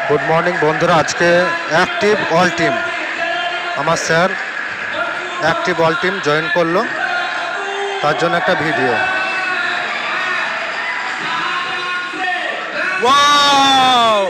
Good morning বন্ধুরা। আজকে active all team, আমার sir active all team join করলো, তার জন্য একটা ভিডিও। ওয়াও!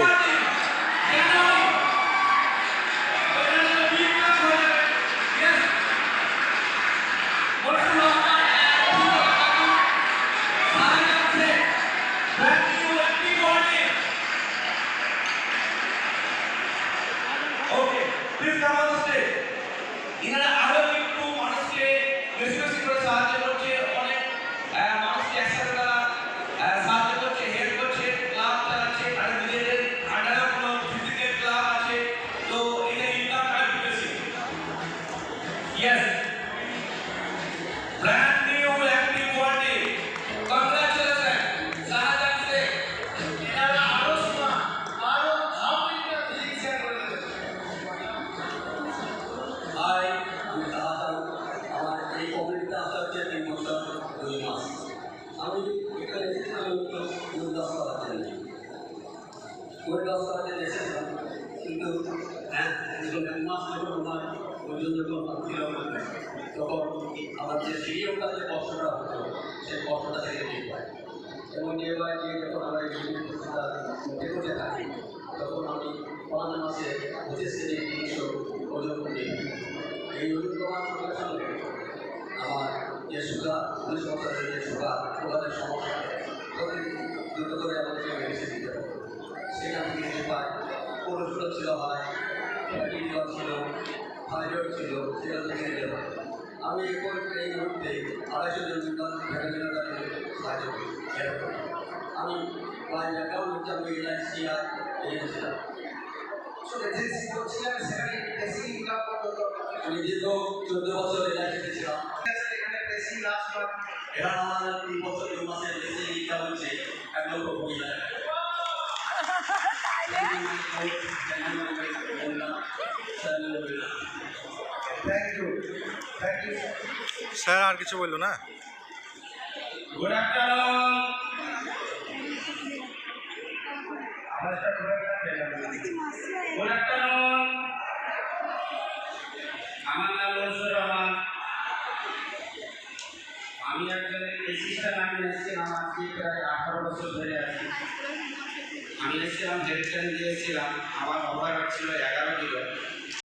ইনারা আরো একটু মানুষকে বেশি বেশি করে সাহায্য করছে, অনেক মানুষকে একসাথে তারা সাহায্য করছে, হেল্প করছে, ক্লাব চালাচ্ছে, আর নিজেদের আন্ডারে কোনো ফিজিক্যাল ক্লাব আছে, তো এটা ইনকাম কাইন্ড বেশি। ইয়েস, ব্র্যান্ড নিউ অ্যাক্টিভ ওয়ার্ল্ডে কংগ্রাচুলেশন শাহজাহান শেখ। এনারা আরো স্মার্ট, আরো ধাপে ফিজিক্স শেয়ার করে দেবে। হাই, আমি শাহজাহান। আমার এই কমিটিতে আসা হচ্ছে 3 বছর 2 মাস। আমি এখানে এসেছিলাম ওয়েট লস করার জন্য। ওয়েট লস করার জন্য এসেছিলাম, কিন্তু যখন 1 মাস যখন আমার ওজন যখন ছিল তখন আমার যে সিরিয়ালটা যে কষ্টটা হতো সেই কষ্টটা থেকে ঠিক হয়। এবং ডে বাই ডে যখন আমরা এই উঠে উঠে থাকি তখন আমি 5 মাসে 25 কেজি 300 ওজন করি। এই ওজন কমার সঙ্গে সঙ্গে আমার যে সুগার 19 বছরের যে সুগারের সমস্যা, তখন দ্রুত করে আমাদেরকে মেডিসিন দিতে হবে। সেখান থেকে যে পাই কোলেস্ট্রল ছিল, হয় ফ্যাটি লিভার ছিল, থাইরয়েড ছিল, সেখান থেকে নিতে হয়। আমি এই মুহূর্তে 250 জন সাহায্য করি। আমি প্রায় অ্যাকাউন্ট হচ্ছে আমি LICI এজেন্সিটা এজেন্সি করছিলেন, সেখানে বেশি ইনকাম করতে আমি দীর্ঘ 14 বছর LICতে ছিলাম। এখানে বেশি লাভ পান। এরা আমার 3 বছর 2 মাসের বেশি ইনকাম হচ্ছে 1,20,000 টাকা। Thank you, thank you. Sir আর কিছু বললো না? Good afternoon. আওয়াজটা পুরো গুড আফটারনুন। আমার নাম মনসুর রহমান। আমি একজন অ্যাসিস্ট্যান্ট। আমি এসেছিলাম আজকে প্রায় 18 বছর ধরে আছি। আমি এসেছিলাম হেলথ ক্যাম্প দিয়েছিলাম। আমার ওভারওয়েট ছিল 11 কিলো।